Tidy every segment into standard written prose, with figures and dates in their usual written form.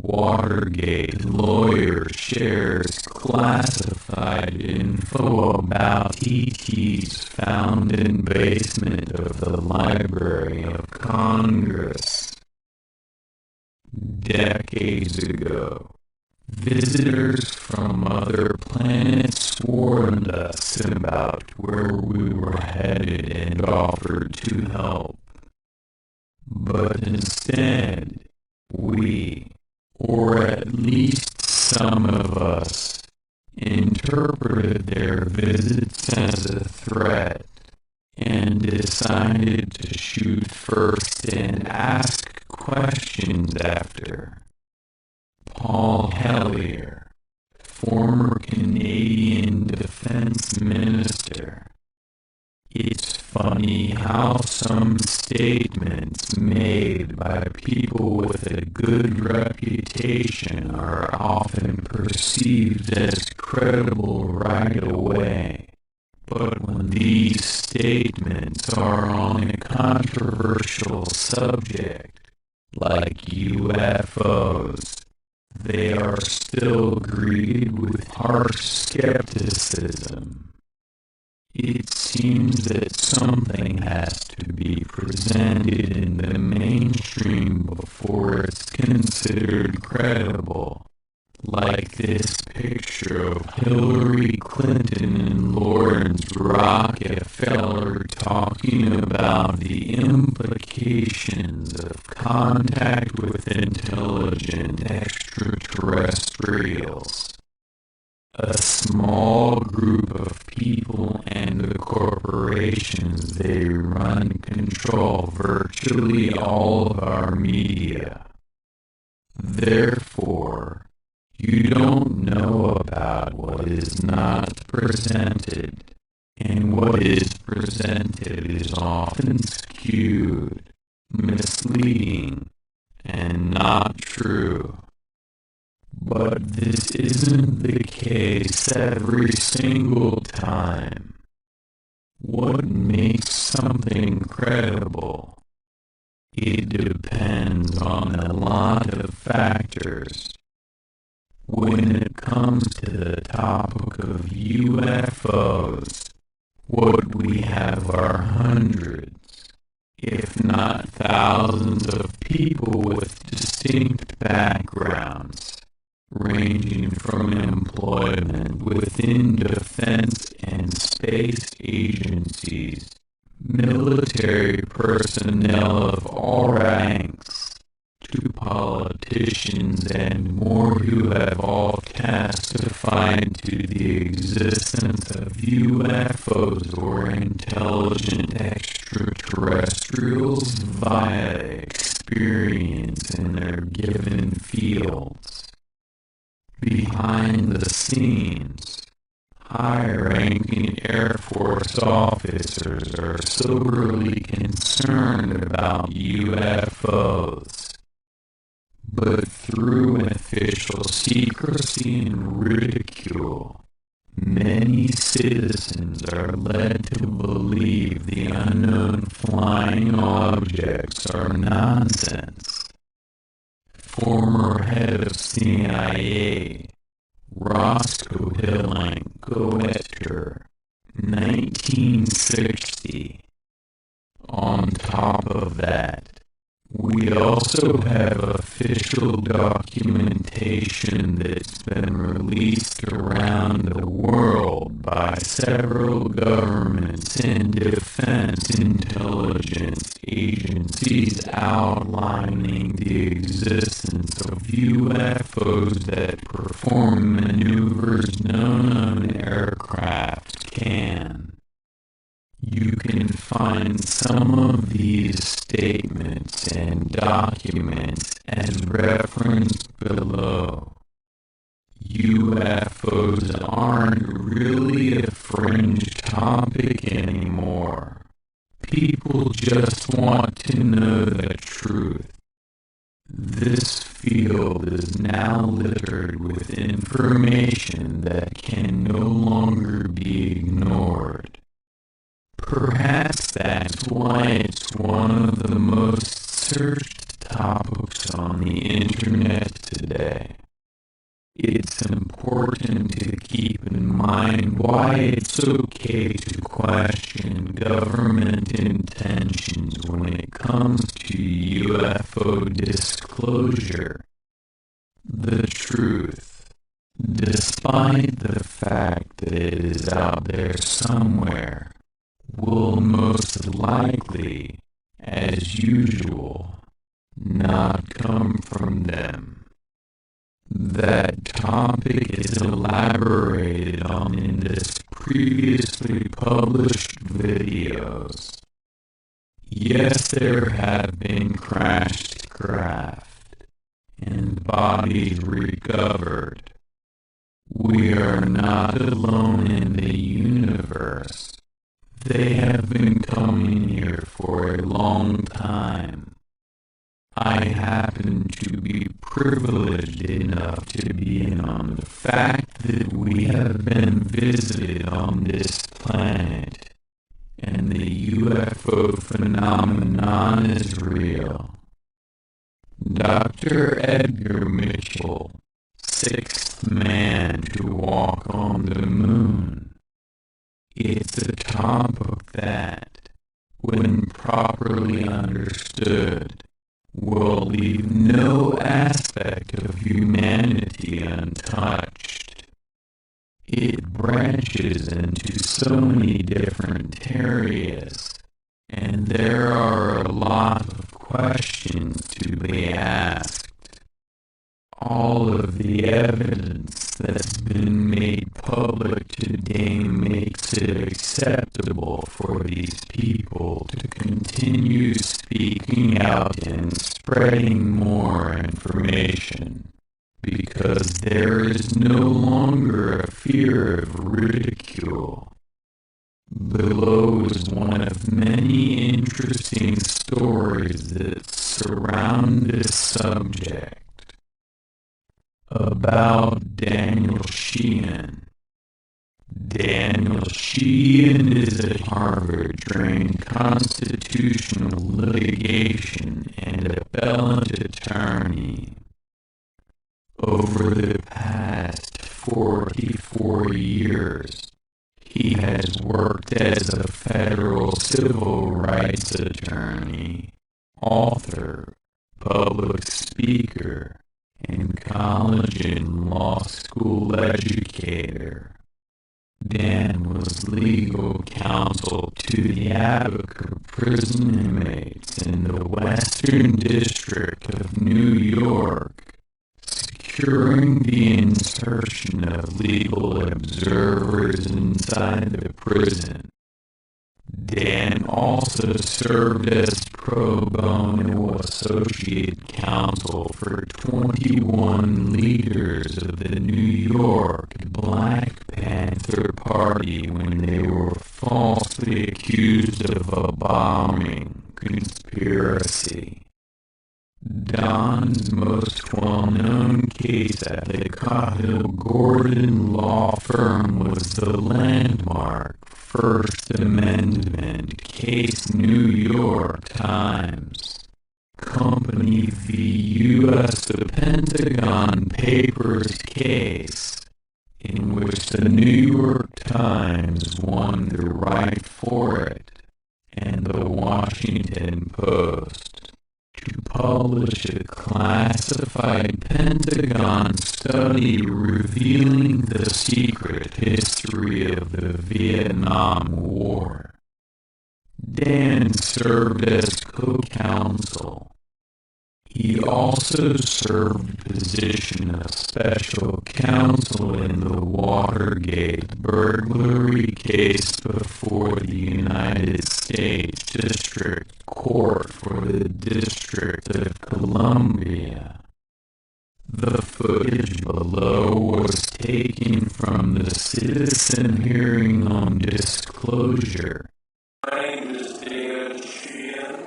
Watergate lawyer shares classified info about ETs found in basement of the Library of Congress. Decades ago, visitors from other planets warned us about where we were headed and offered to help. But instead, we, or at least some of us, interpreted their visits as a threat and decided to shoot first and ask questions after. Paul Hellyer, former Canadian Defense Minister. It's funny how some statements made by people with a good reputation are often perceived as credible right away. But when these statements are on a controversial subject, like UFOs, they are still greeted with harsh skepticism. It seems that something has to be presented in the mainstream before it's considered credible, like this picture of Hillary Clinton and Lawrence Rockefeller talking about the implications of contact with intelligent extraterrestrials. A small group of people and the corporations they run control virtually all of our media. Therefore, you don't know about what is not presented, and what is presented is often skewed, misleading, and not true. But this isn't the case every single time. What makes something credible? It depends on a lot of factors. When it comes to the topic of UFOs, what we have are hundreds, if not thousands of people with distinct backgrounds, ranging from employment within defense and space agencies, military personnel of all ranks, to politicians and more who have all testified to the existence of UFOs or intelligent extraterrestrials via experience in their given fields. Behind the scenes, high-ranking Air Force officers are soberly concerned about UFOs. But through official secrecy and ridicule, many citizens are led to believe the unknown flying objects are nonsense. Former head of CIA, Roscoe Hillenkoetter, 1960. On top of that, we also have official documentation that's been released around the world by several governments and defense intelligence agencies outlining the existence of UFOs that perform maneuvers no known aircraft can. You can find some of these statements and documents as referenced below. UFOs aren't really a fringe topic anymore. People just want to know the truth. This field is now littered with information that can no longer be ignored. Perhaps that's why it's one of the most searched topics on the internet today. mind why it's okay to question government intentions when it comes to UFO disclosure. The truth, despite the fact that it is out there somewhere, will most likely, as usual, not come from them. That topic is elaborated on in this previously published videos. Yes, there have been crashed craft and bodies recovered. We are not alone in the universe. They have been coming here for a long time. I happen to be privileged enough to be in on the fact that we have been visited on this planet, and the UFO phenomenon is real. Dr. Edgar Mitchell, sixth man to walk on the moon. It's a topic that, when properly understood, will leave no aspect of humanity untouched. It branches into so many different areas, and there are a lot of questions to be asked. All of the evidence that's been made public today makes it acceptable for these people to continue speaking out and spreading more information, because there is no longer a fear of ridicule. Below is one of many interesting stories that surround this subject. About Daniel Sheehan. Daniel Sheehan is a Harvard-trained constitutional litigation and appellate attorney. Over the past 44 years, he has worked as a federal civil rights attorney, author, public speaker, and college and law school educator. Dan was legal counsel to the Abaca prison inmates in the Western District of New York, securing the insertion of legal observers inside the prison. Dan also served as pro bono associate counsel for 21 leaders of the New York Black Panther Party when they were falsely accused of a bombing conspiracy. Don's most well-known case at the Cahill Gordon law firm was the landmark First Amendment case New York Times Company v. U.S. The Pentagon Papers case, in which the New York Times won the right for it, and the Washington Post to publish a classified Pentagon study revealing the secret history of the Vietnam War. Dan served as co-counsel. He also served the position of special counsel in the Watergate burglary case before the United States District Court for the District of Columbia. The footage below was taken from the citizen hearing on disclosure. My name is Dan Sheehan.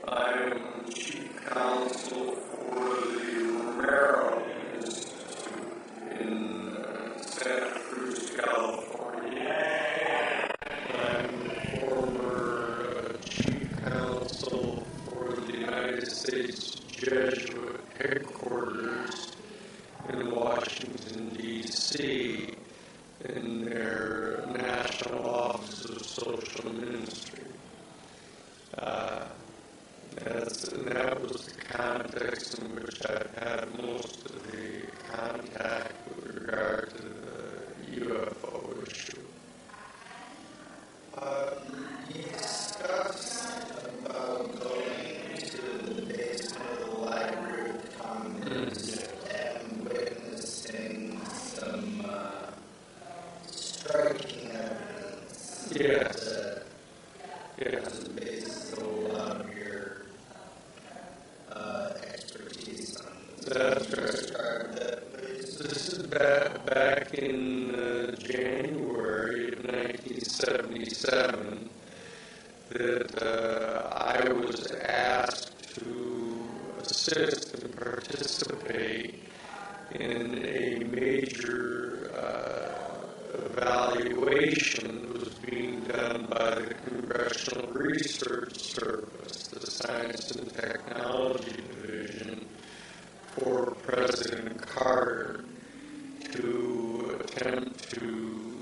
I am Chief Counsel for the Romero Institute in Santa Cruz, California. I'm the former Chief Counsel for the United States Jesuit headquarters in Washington, D.C. And special ministry. That was the context in which I've had most of the contact with regard to the UFO issue. You discussed about going to the basement of the Library of Congress and witnessing some striking evidence. Yes. As a basis of a lot of your expertise on this. That's right. Describe that, please. This is back in January of 1977 that I was asked to assist and participate in a major evaluation that was being done by the Congressional Research Service, the Science and Technology Division, for President Carter to attempt to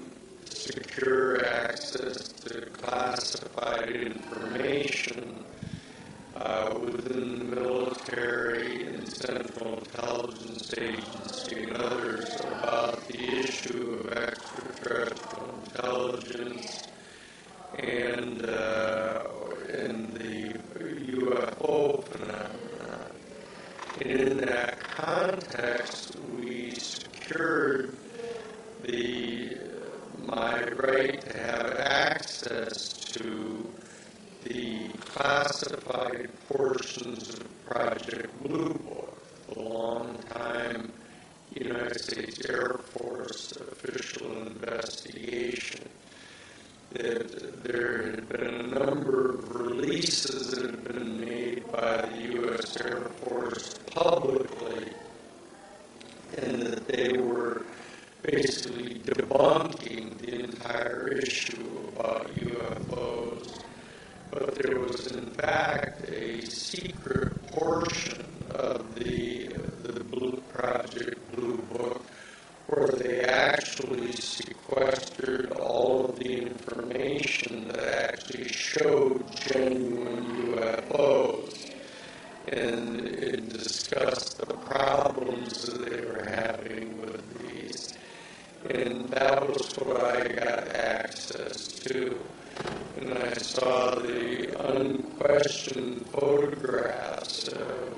secure access to classified information within the military and Central Intelligence Agency and others about the issue of extraterrestrial intelligence and the UFO phenomenon. And in that context, we secured my right to have access to the classified portions of Project Blue Book, the long-time United States Air Force official investigation. That there had been a number of releases that had been made by the U.S. Air Force publicly, and that they were basically debunking the entire issue about UFOs. But there was, in fact, a secret portion of the Project Blue Book where they actually sequestered all of the information that actually showed genuine UFOs. And it discussed the problems that they were having with these. And that was what I got access to. And I saw the unquestioned photographs of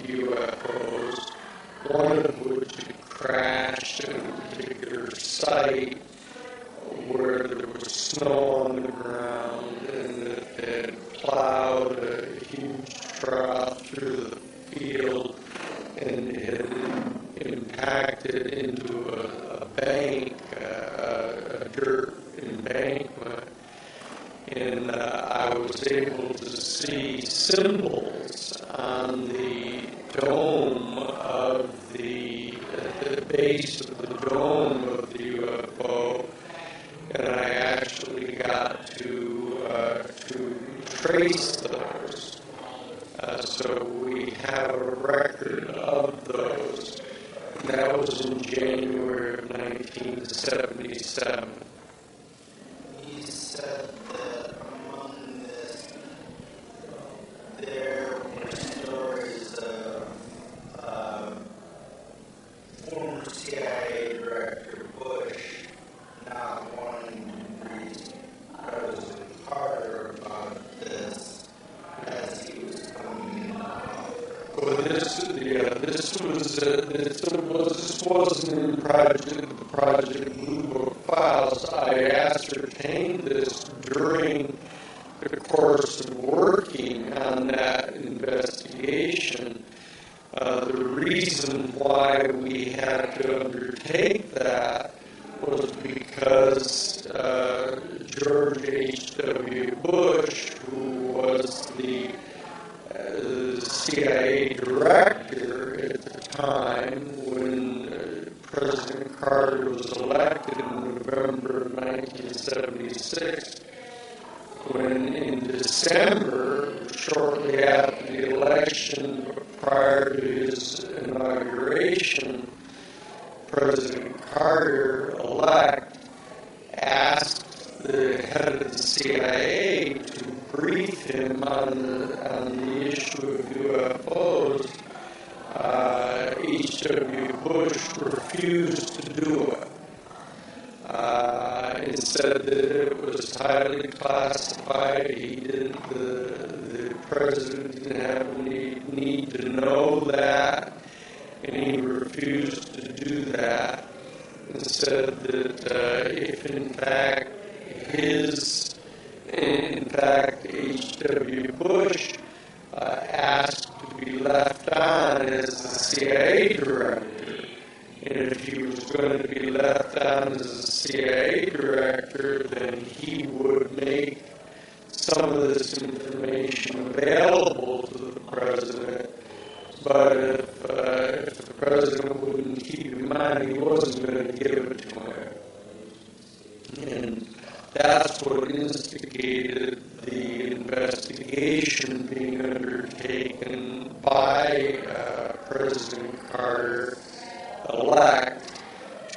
UFOs, one of which had crashed at a particular site where there was snow on the ground and it had plowed a huge trough through the field and it had impacted into a bank, a dirt embankment. And I was able to see symbols on the dome of the base of the dome of the UFO, and I actually got to trace those. So we have a record of those. And that was in January of 1977. You said that among this, there were stories of former CIA Director Bush not wanting to brief President Carter about this as he was coming in power. Well, this wasn't in the Project Blue Book files. I ascertained this during the course of working on that investigation. The reason why we had to undertake that was because George H.W. Bush, who was the CIA director at the time when President Carter was elected in November of 1976, when in December, shortly after the election, but prior to his inauguration, President Carter-elect asked the head of the the CIA to brief him on the issue of UFOs, H.W. Bush refused to do it. He said that it was highly classified. The president didn't have any need to know that, and he refused to do that. And said that if in fact H.W. Bush asked to be left on as the CIA director, and if he was going to be left on as the CIA director, then he would make some of this information available to the president. But if the president wouldn't keep in mind, he wasn't going to give it to him. And that's what instigated the investigation being undertaken by President Carter-elect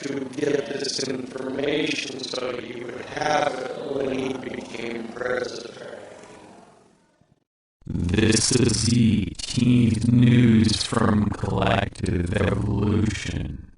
to get this information so he would have it when he became president. This is the 18th News from Collective Evolution.